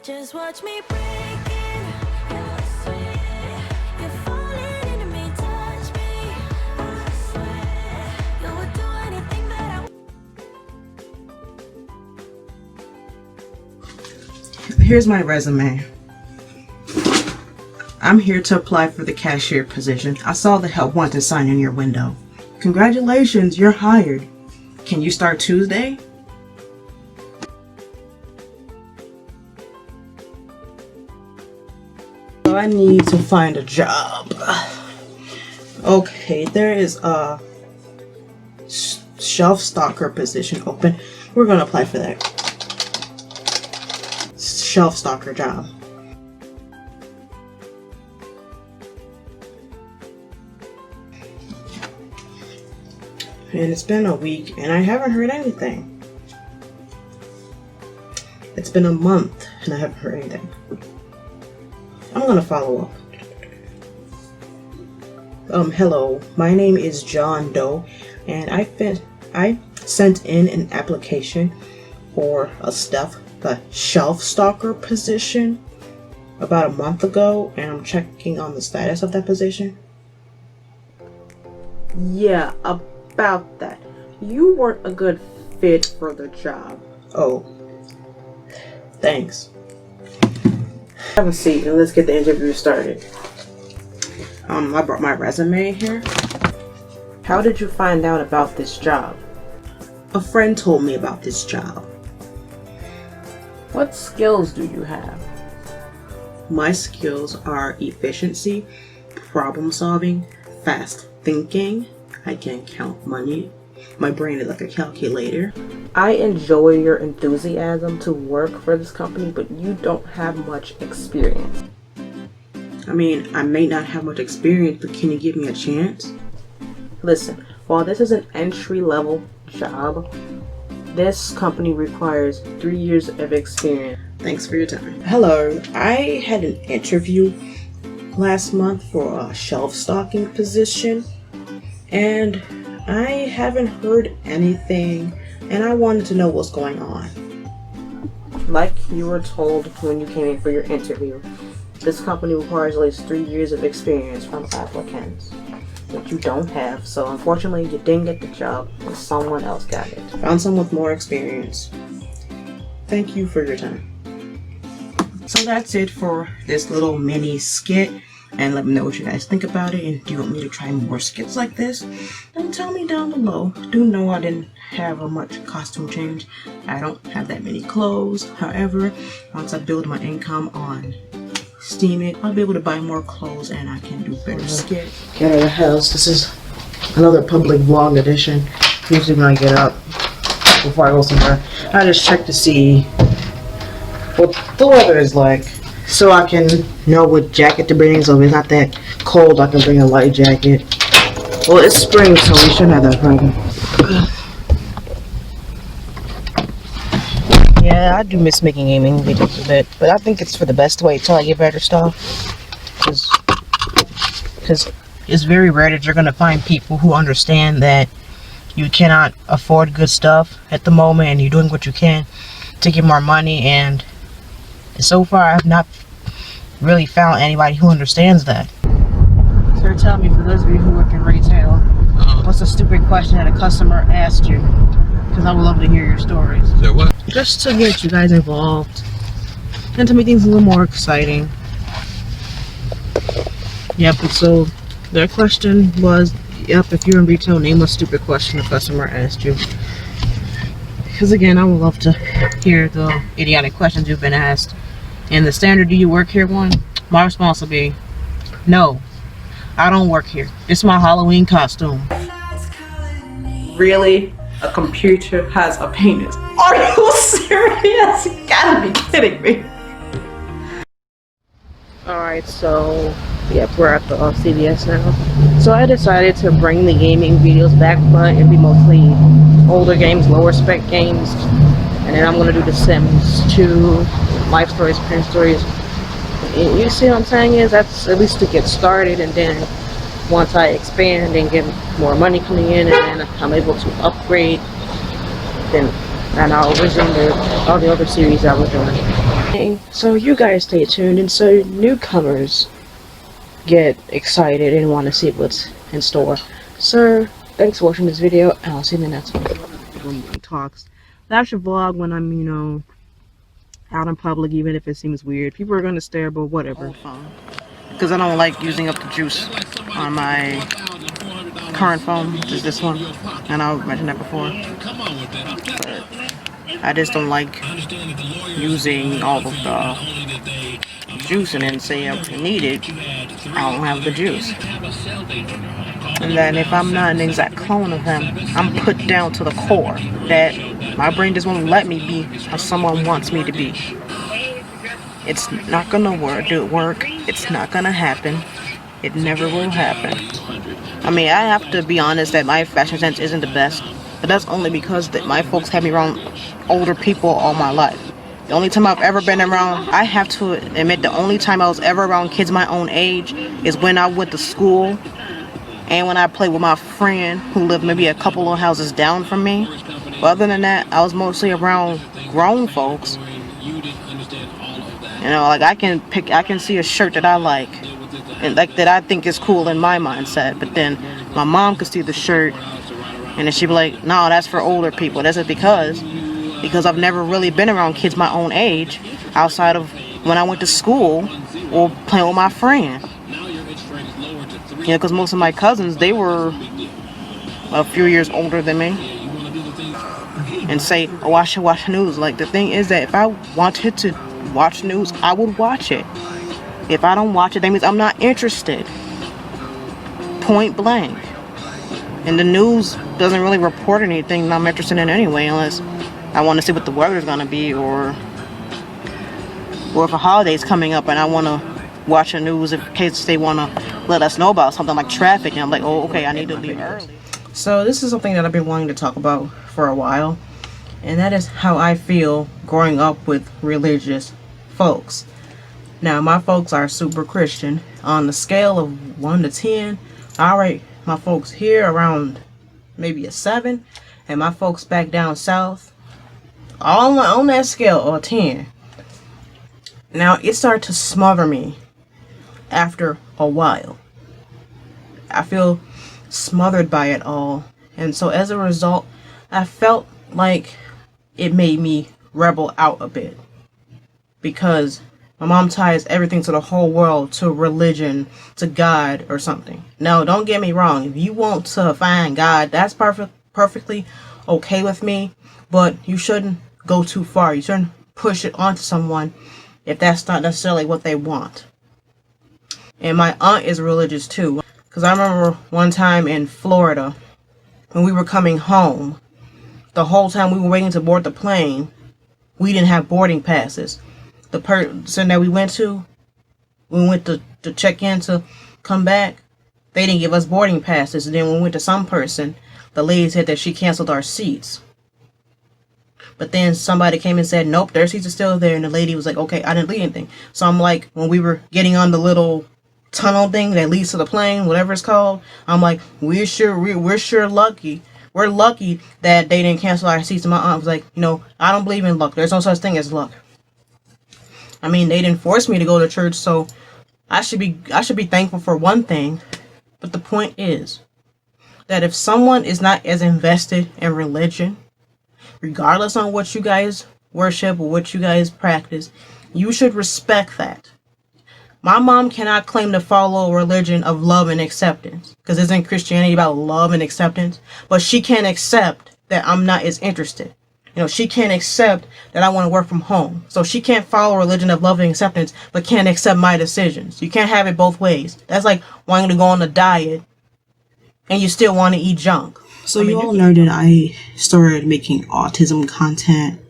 Just watch me breaking. You're sweet. You're falling into me. Touch me. I swear you would do anything that I. Here's my resume. I'm here to apply for the cashier position. I saw the help wanted sign in your window. Congratulations, you're hired. Can you start Tuesday? I need to find a job. Okay, there is a shelf stalker position open. We're gonna apply for that shelf stalker job. And it's been a week and I haven't heard anything. It's been a month and I haven't heard anything. I'm gonna follow up. Hello, my name is John Doe, and I sent in an application for the shelf stalker position about a month ago, and I'm checking on the status of that position. Yeah, about that. You weren't a good fit for the job. Oh, thanks. Have a seat and let's get the interview started. I brought my resume here. How did you find out about this job? A friend told me about this job. What skills do you have? My skills are efficiency, problem solving, fast thinking. I can count money. My brain is like a calculator. I enjoy your enthusiasm to work for this company, but you don't have much experience. I mean, I may not have much experience, but can you give me a chance? Listen, while this is an entry-level job, this company requires 3 years of experience. Thanks for your time. Hello, I had an interview last month for a shelf stocking position, and I haven't heard anything, and I wanted to know what's going on. Like you were told when you came in for your interview, this company requires at least 3 years of experience from applicants, which you don't have, so unfortunately you didn't get the job and someone else got it. Found someone with more experience. Thank you for your time. So that's it for this little mini skit. And let me know what you guys think about it, and do you want me to try more skits like this? Then tell me down below. Do know I didn't have a much costume change. I don't have that many clothes. However, once I build my income on Steam It, I'll be able to buy more clothes and I can do better skits. Get out of the house. This is another public vlog edition. Usually when I get up before I go somewhere, I just check to see what the weather is like, so I can know what jacket to bring. So if it's not that cold, I can bring a light jacket. Well, it's spring, so we shouldn't have that problem. Yeah, I do miss making gaming videos a bit, but I think it's for the best to wait till I get better stuff. Because it's very rare that you're going to find people who understand that you cannot afford good stuff at the moment, and you're doing what you can to get more money, and so far I've not really found anybody who understands that. So tell me, for those of you who work in retail, what's a stupid question that a customer asked you? Because I would love to hear your stories. So what? Just to get you guys involved and to make things a little more exciting. Yep, and so their question was, yep, if you're in retail, name a stupid question a customer asked you. Because again, I would love to hear the idiotic questions you've been asked. And the standard "do you work here" one, my response will be, no, I don't work here. It's my Halloween costume. Really? A computer has a penis? Are you serious? You gotta be kidding me. Alright, so yep, we're at the CVS now. So I decided to bring the gaming videos back, but it'd be mostly older games, lower spec games. And then I'm gonna do The Sims 2, life stories, parent stories. You see what I'm saying? Is that's at least to get started, and then once I expand and get more money coming in, and then I'm able to upgrade, then I'll resume all the other series I was doing. So you guys stay tuned, and so newcomers get excited and want to see what's in store. So thanks for watching this video, and I'll see you in the next one. Talks. That's your vlog when I'm, out in public, even if it seems weird. People are gonna stare, but whatever. Because I don't like using up the juice on my current phone, which is this one. And I mentioned that before. But I just don't like using all of the juice and then say I need it. I don't have the juice. And then if I'm not an exact clone of him, I'm put down to the core that my brain just won't let me be how someone wants me to be. It's not gonna work. It's not gonna happen. It never will happen. I mean, I have to be honest that my fashion sense isn't the best, but that's only because that my folks had me around older people all my life. The only time I've ever been around, I have to admit, the only time I was ever around kids my own age is when I went to school and when I played with my friend who lived maybe a couple of houses down from me. But other than that, I was mostly around grown folks. Like I can see a shirt that I like, and like that I think is cool in my mindset. But then my mom could see the shirt, and then she'd be like, "No, that's for older people." That's it because I've never really been around kids my own age outside of when I went to school or playing with my friend. Because most of my cousins, they were a few years older than me. And say, oh, I should watch news. Like, the thing is that if I wanted to watch news, I would watch it. If I don't watch it, that means I'm not interested. Point blank. And the news doesn't really report anything that I'm interested in anyway, unless I want to see what the weather's going to be, or if a holiday's coming up and I want to watch the news in case they want to let us know about something like traffic, and I'm like, oh, okay, I need to leave early. So this is something that I've been wanting to talk about for a while, and that is how I feel growing up with religious folks. Now, my folks are super Christian. On the scale of 1 to 10, I rate my folks here around maybe a 7, and my folks back down south all on that scale, a 10. Now, it started to smother me after a while. I feel smothered by it all, and so as a result, I felt like it made me rebel out a bit, because my mom ties everything to the whole world, to religion, to God or something. Now, don't get me wrong. If you want to find God, that's perfectly okay with me, but you shouldn't go too far. You shouldn't push it onto someone if that's not necessarily what they want. And my aunt is religious too, because I remember one time in Florida when we were coming home, the whole time we were waiting to board the plane, we didn't have boarding passes. The person that we went to check in to come back, they didn't give us boarding passes. And then when we went to some person, the lady said that she canceled our seats. But then somebody came and said, nope, their seats are still there. And the lady was like, okay, I didn't leave anything. So I'm like, when we were getting on the little tunnel thing that leads to the plane, whatever it's called, I'm like, we're sure lucky. We're lucky that they didn't cancel our seats. And my aunt was like, I don't believe in luck. There's no such thing as luck. I mean, they didn't force me to go to church, so I should be thankful for one thing. But the point is that if someone is not as invested in religion, regardless on what you guys worship or what you guys practice, you should respect that. My mom cannot claim to follow a religion of love and acceptance, because isn't Christianity about love and acceptance? But she can't accept that I'm not as interested. She can't accept that I want to work from home. So she can't follow a religion of love and acceptance, but can't accept my decisions. You can't have it both ways. That's like wanting to go on a diet and you still want to eat junk. So you all know that I started making autism content.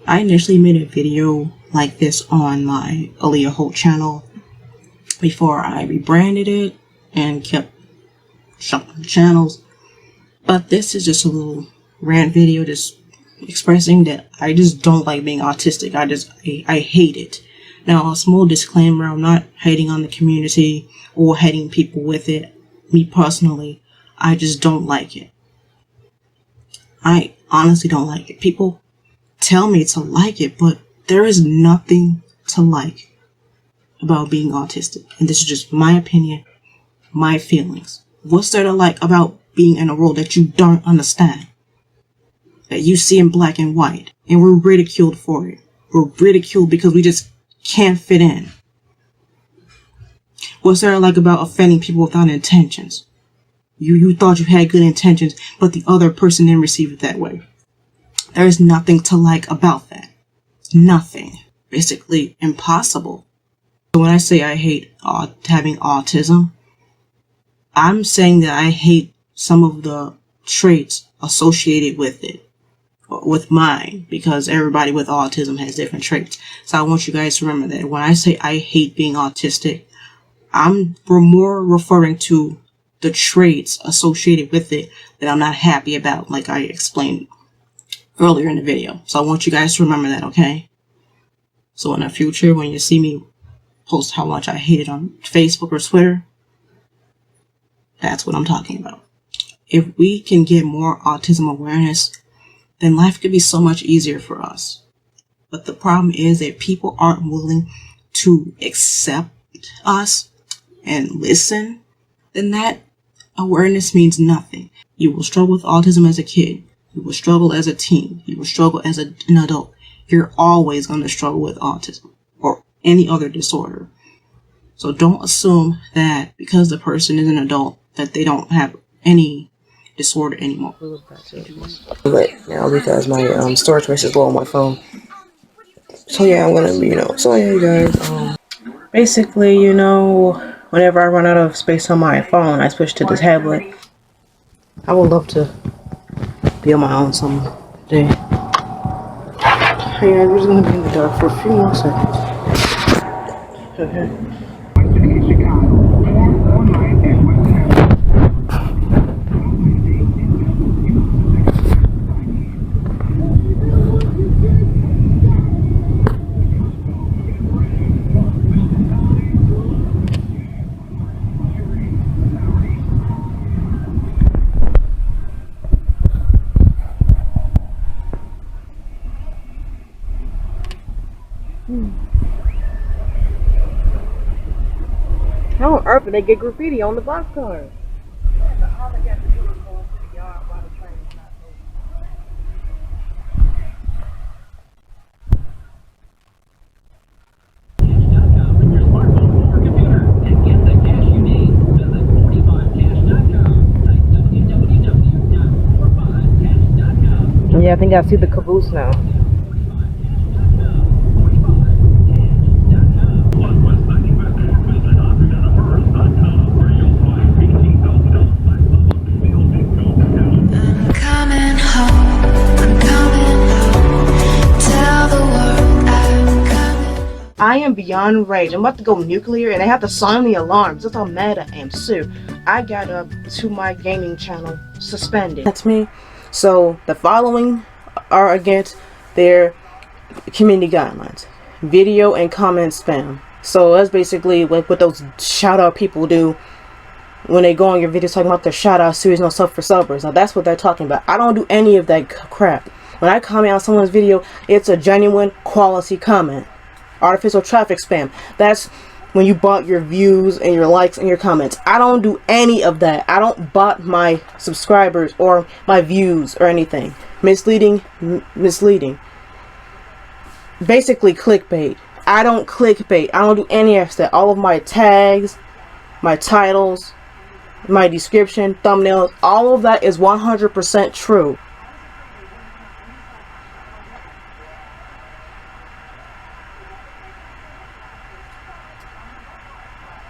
I initially made a video like this on my Aaliyah Holt channel before I rebranded it and kept shuffling channels. But this is just a little rant video, just expressing that I just don't like being autistic. I hate it. Now, a small disclaimer, I'm not hating on the community or hating people with it. Me personally, I just don't like it. I honestly don't like it. People tell me to like it, but There is nothing to like about being autistic. And this is just my opinion, my feelings. What's there to like about being in a world that you don't understand? That you see in black and white. And we're ridiculed for it. We're ridiculed because we just can't fit in. What's there to like about offending people without intentions? You thought you had good intentions, but the other person didn't receive it that way. There is nothing to like about that. Nothing. Basically impossible. So when I say I hate having autism, I'm saying that I hate some of the traits associated with it, with mine, because everybody with autism has different traits. So I want you guys to remember that when I say I hate being autistic, we're more referring to the traits associated with it that I'm not happy about, like I explained earlier in the video. So I want you guys to remember that, okay? So in the future, when you see me post how much I hate it on Facebook or Twitter, that's what I'm talking about. If we can get more autism awareness, then life could be so much easier for us. But the problem is that people aren't willing to accept us and listen, then that awareness means nothing. You will struggle with autism as a kid. You will struggle as a teen. You will struggle as an adult. You're always going to struggle with autism or any other disorder. So don't assume that because the person is an adult that they don't have any disorder anymore. But now because my storage space is low on my phone. So yeah, I'm gonna so yeah, you guys. Basically, whenever I run out of space on my phone, I switch to the tablet. I would love to be on my own someday. Hey guys, we're just gonna be in the dark for a few more seconds. Okay. How on earth did they get graffiti on the boxcar? Yeah, I think I see the caboose now. I am beyond rage. I'm about to go nuclear and they have to sound the alarms. That's how mad I am. So I got up to my gaming channel suspended. That's me. So the following are against their community guidelines. Video and comment spam. So that's basically like what those shout out people do when they go on your videos talking about their shout out series, no stuff for subbers. Now that's what they're talking about. I don't do any of that crap. When I comment on someone's video, it's a genuine quality comment. Artificial traffic spam. That's when you bought your views and your likes and your comments. I don't do any of that. I don't bot my subscribers or my views or anything. Misleading. Basically clickbait. I don't clickbait. I don't do any of that. All of my tags, my titles, my description, thumbnails, all of that is 100% true.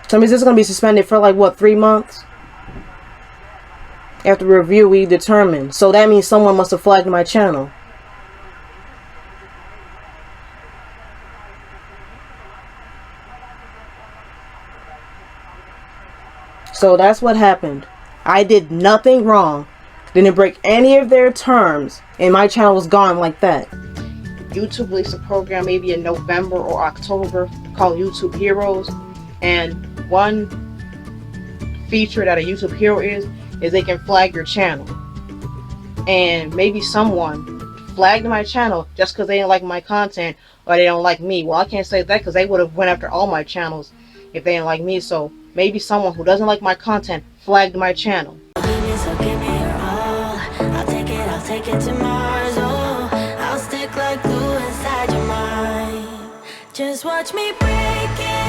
So means this is going to be suspended for like what, 3 months? After review we determine. So that means someone must have flagged my channel. So that's what happened. I did nothing wrong. Didn't break any of their terms. And my channel was gone like that. YouTube released a program maybe in November or October called YouTube Heroes. And one feature that a YouTube hero is they can flag your channel. And maybe someone flagged my channel just because they didn't like my content or they don't like me. Well, I can't say that because they would have went after all my channels if they didn't like me. So maybe someone who doesn't like my content flagged my channel. So give me your all. I'll take it to Mars. Oh, I'll stick like glue inside your mind. Just watch me break it.